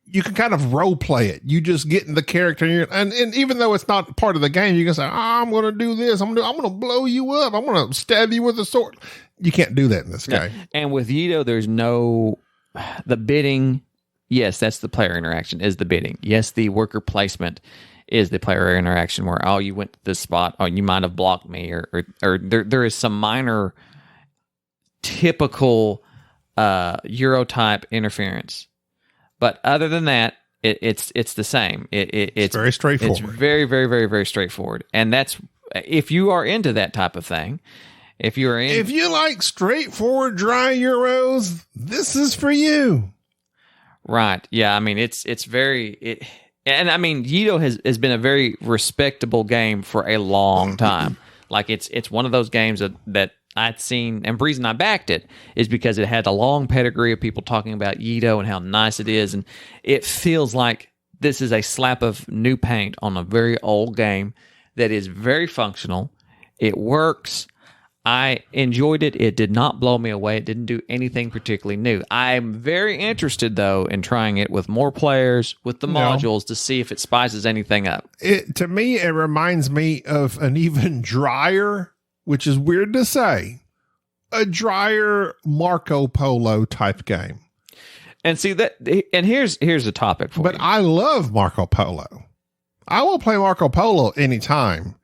You can kind of role play it. You just get in the character, and even though it's not part of the game, you can say, I'm going to do this. I'm going to blow you up. I'm going to stab you with a sword. You can't do that in this game. And with Yedo, there's the bidding. Yes, that's the player interaction, is the bidding. Yes, the worker placement is the player interaction where, oh, you went to this spot, oh, you might have blocked me, or there is some minor typical Euro-type interference. But other than that, it's the same. It's very straightforward. It's very, very, very, very straightforward. And that's, if you are into that type of thing, if you like straightforward, dry Euros, this is for you. Right. Yeah. I mean, it's very, and I mean, Yedo has been a very respectable game for a long time. Like it's one of those games that I'd seen, and the reason I backed it is because it had a long pedigree of people talking about Yedo and how nice it is. And it feels like this is a slap of new paint on a very old game that is very functional. It works. I enjoyed it. It did not blow me away. It didn't do anything particularly new. I'm very interested, though, in trying it with more players, with the modules, to see if it spices anything up. To me, it reminds me of an even drier, which is weird to say, a drier Marco Polo type game. And see that, and here's a topic for you. But I love Marco Polo. I will play Marco Polo anytime.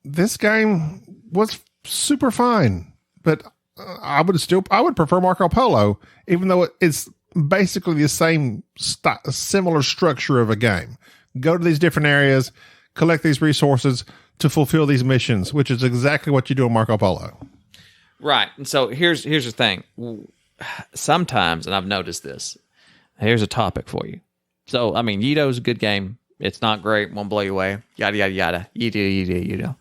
This game was super fine, but I would prefer Marco Polo, even though it's basically the same similar structure of a game. Go to these different areas, collect these resources to fulfill these missions, which is exactly what you do in Marco Polo. Right. And so here's the thing. Sometimes, and I've noticed this, here's a topic for you. So, I mean, Yedo's a good game. It's not great. Won't blow you away. Yada, yada, yada. Yedo.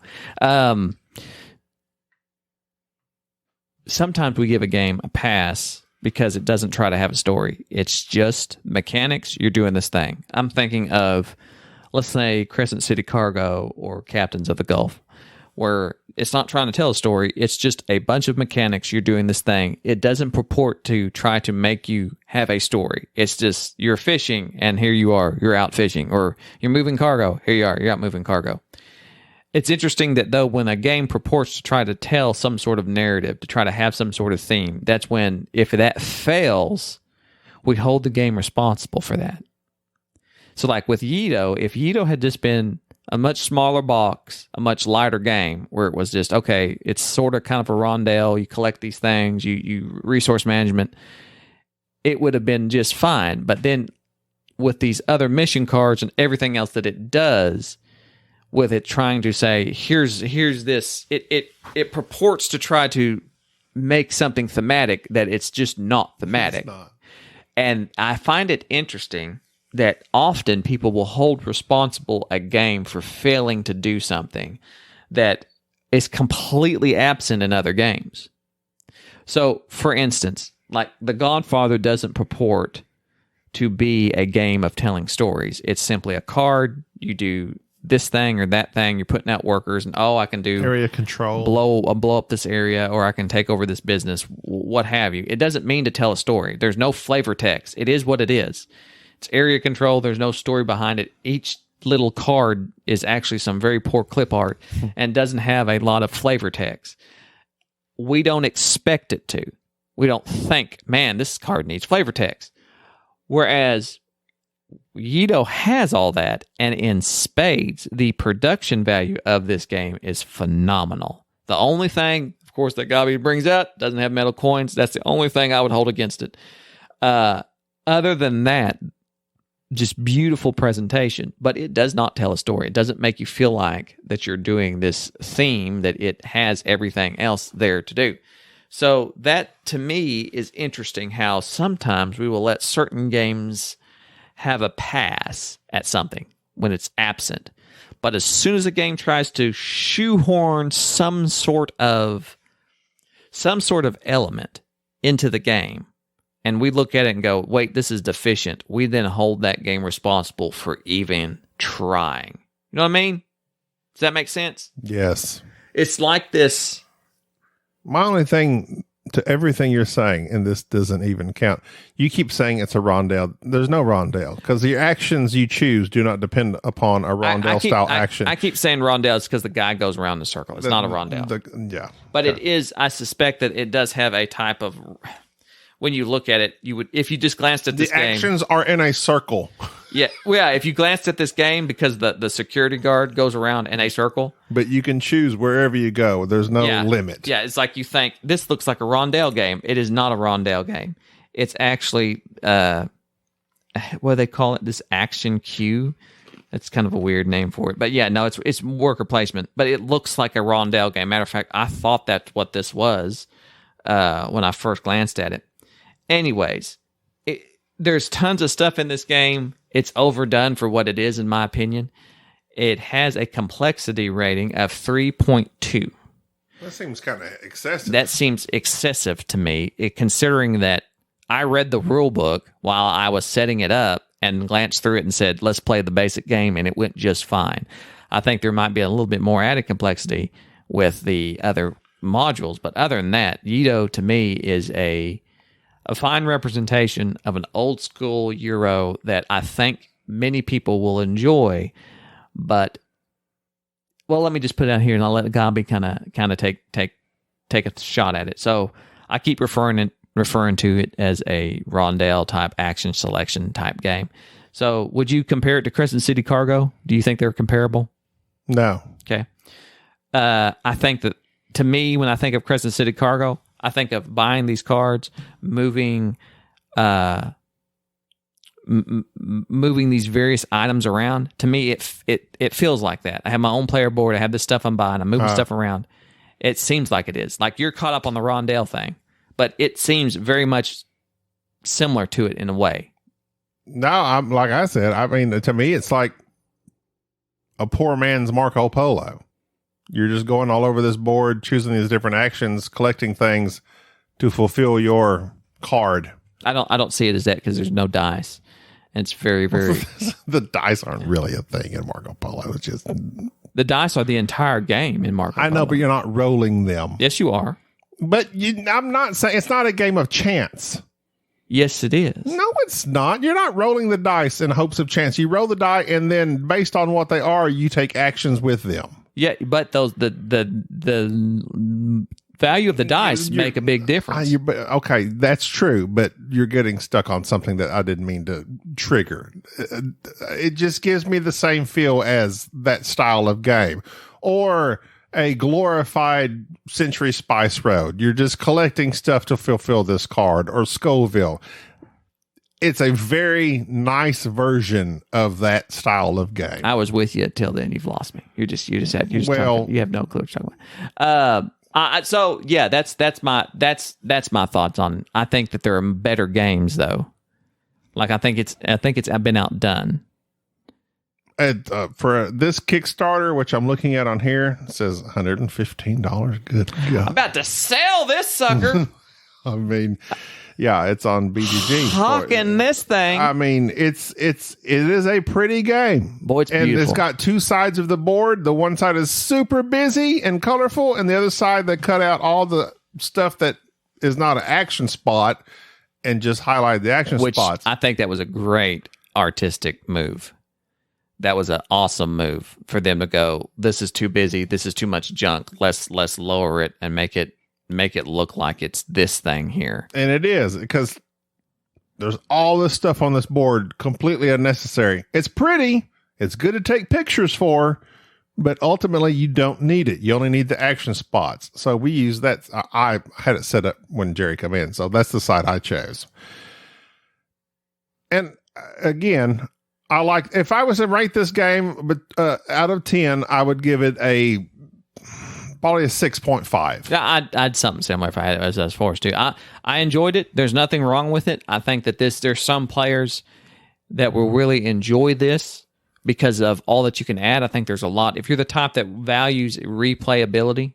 Sometimes we give a game a pass because it doesn't try to have a story. It's just mechanics. You're doing this thing. I'm thinking of, let's say, Crescent City Cargo or Captains of the Gulf, where it's not trying to tell a story. It's just a bunch of mechanics. You're doing this thing. It doesn't purport to try to make you have a story. It's just you're fishing, and here you are. You're out fishing. Or you're moving cargo. Here you are. You're out moving cargo. It's interesting that, though, when a game purports to try to tell some sort of narrative, to try to have some sort of theme, that's when, if that fails, we hold the game responsible for that. So like with Yedo, if Yedo had just been a much smaller box, a much lighter game, where it was just, okay, it's sort of kind of a rondel, you collect these things, you resource management, it would have been just fine. But then with these other mission cards and everything else that it does, with it trying to say, here's this, it purports to try to make something thematic that it's just not thematic. It's not. And I find it interesting that often people will hold responsible a game for failing to do something that is completely absent in other games. So, for instance, like The Godfather doesn't purport to be a game of telling stories. It's simply a card. You do this thing or that thing. You're putting out workers, and I can do area control, blow up this area, or I can take over this business, what have you. It doesn't mean to tell a story. There's no flavor text. It is what it is. It's area control. There's no story behind it. Each little card is actually some very poor clip art and doesn't have a lot of flavor text. We don't expect it to. We don't think, man, this card needs flavor text. Whereas Yedo has all that, and in spades, the production value of this game is phenomenal. The only thing, of course, that Gabi brings out doesn't have metal coins. That's the only thing I would hold against it. Other than that, just beautiful presentation, but it does not tell a story. It doesn't make you feel like that you're doing this theme, that it has everything else there to do. So that, to me, is interesting how sometimes we will let certain games have a pass at something when it's absent. But as soon as a game tries to shoehorn some sort of element into the game, and we look at it and go, wait, this is deficient, we then hold that game responsible for even trying. You know what I mean? Does that make sense? Yes. It's like this. My only thing to everything you're saying, and this doesn't even count, you keep saying it's a rondel. There's no rondel, because the actions you choose do not depend upon a rondel-style action. I keep saying rondels because the guy goes around in a circle. It's not a rondel. Yeah. But it is, I suspect that it does have a type of... When you look at it, you would, if you just glanced at this game, the actions are in a circle. Yeah, if you glanced at this game, because the security guard goes around in a circle, but you can choose wherever you go. There's no limit. Yeah, it's like you think this looks like a rondel game. It is not a rondel game. It's actually what do they call it? This action queue. That's kind of a weird name for it. But yeah, no, it's worker placement. But it looks like a rondel game. Matter of fact, I thought that's what this was when I first glanced at it. Anyways, there's tons of stuff in this game. It's overdone for what it is, in my opinion. It has a complexity rating of 3.2. That seems kind of excessive. That seems excessive to me, considering that I read the rule book while I was setting it up and glanced through it and said, let's play the basic game, and it went just fine. I think there might be a little bit more added complexity with the other modules, but other than that, Yedo, to me, is a fine representation of an old school Euro that I think many people will enjoy. But, well, let me just put it out here and I'll let Gabi kind of take a shot at it. So I keep referring to it as a rondel type action selection type game. So would you compare it to Crescent City Cargo? Do you think they're comparable? No. Okay. I think that, to me, when I think of Crescent City Cargo, I think of buying these cards, moving these various items around. To me, it feels like that. I have my own player board. I have this stuff I'm buying. I'm moving stuff around. It seems like it is. Like you're caught up on the rondel thing, but it seems very much similar to it in a way. No, I'm like I said. I mean, to me, it's like a poor man's Marco Polo. You're just going all over this board, choosing these different actions, collecting things to fulfill your card. I don't see it as that because there's no dice. And it's very, very... The dice aren't really a thing in Marco Polo. It's just... The dice are the entire game in Marco Polo. I know, but you're not rolling them. Yes, you are. But I'm not saying... It's not a game of chance. Yes, it is. No, it's not. You're not rolling the dice in hopes of chance. You roll the die, and then based on what they are, you take actions with them. Yeah, but the value of the dice make a big difference. Okay, that's true, but you're getting stuck on something that I didn't mean to trigger. It just gives me the same feel as that style of game. Or a glorified Century Spice Road. You're just collecting stuff to fulfill this card. Or Scoville. It's a very nice version of that style of game. I was with you until then. You've lost me. You have no clue what you're talking about. So yeah, that's my thoughts on. I think that there are better games though. Like I think it's been outdone. For this Kickstarter, which I'm looking at on here, it says $115. Good God. I'm about to sell this sucker. I mean, yeah, it's on BGG. Hawking this thing. I mean, it is a pretty game. Boy, it's beautiful. And it's got two sides of the board. The one side is super busy and colorful, and the other side they cut out all the stuff that is not an action spot and just highlight the action spots. I think that was a great artistic move. That was an awesome move for them to go, this is too busy, this is too much junk, let's lower it and make it look like it's this thing here. And it is, because there's all this stuff on this board completely unnecessary. It's pretty, it's good to take pictures for, but ultimately you don't need it. You only need the action spots. So we use that. I had it set up when Jerry came in, so that's the side I chose. And again, I like, if I was to rate this game, but out of 10, I would give it probably a 6.5. Yeah, I'd something similar if I had it as forced to. I enjoyed it. There's nothing wrong with it. I think that there's some players that will really enjoy this because of all that you can add. I think there's a lot. If you're the type that values replayability,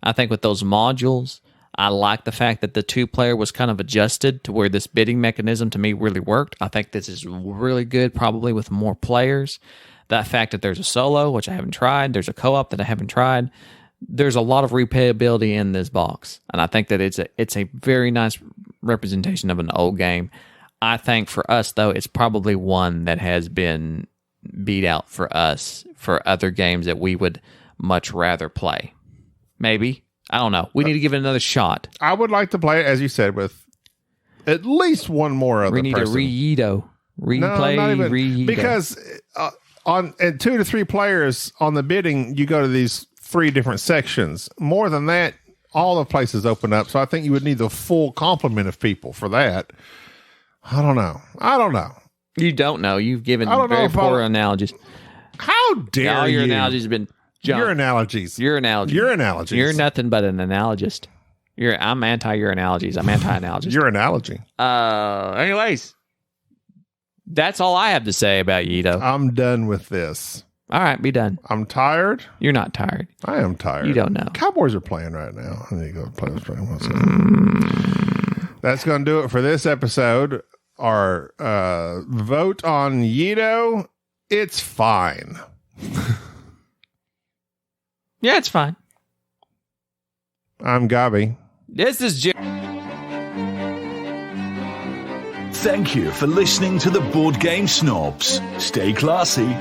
I think with those modules, I like the fact that the 2-player was kind of adjusted to where this bidding mechanism to me really worked. I think this is really good, probably with more players. That fact that there's a solo, which I haven't tried, there's a co-op that I haven't tried. There's a lot of replayability in this box, and I think that it's a very nice representation of an old game. I think for us, though, it's probably one that has been beat out for us for other games that we would much rather play. Maybe. I don't know. We need to give it another shot. I would like to play it, as you said, with at least one more other person. We need a Yedo. Replay. Because on 2 to 3 players on the bidding, you go to these 3 different sections. More than that, all the places open up. So I think you would need the full complement of people for that. I don't know. You don't know. You've given very poor analogies. How dare you? All your analogies have been junk. Your analogies. Your analogies. You're nothing but an analogist. I'm anti your analogies. I'm anti-analogist. Your analogy. Anyways, that's all I have to say about Yedo. I'm done with this. All right, be done. I'm tired. You're not tired. I am tired. You don't know. Cowboys are playing right now. I need to go play this play. That's going to do it for this episode. Our vote on Yedo, it's fine. Yeah, it's fine. I'm Gabi. This is Jim. Thank you for listening to the Board Game Snobs. Stay classy.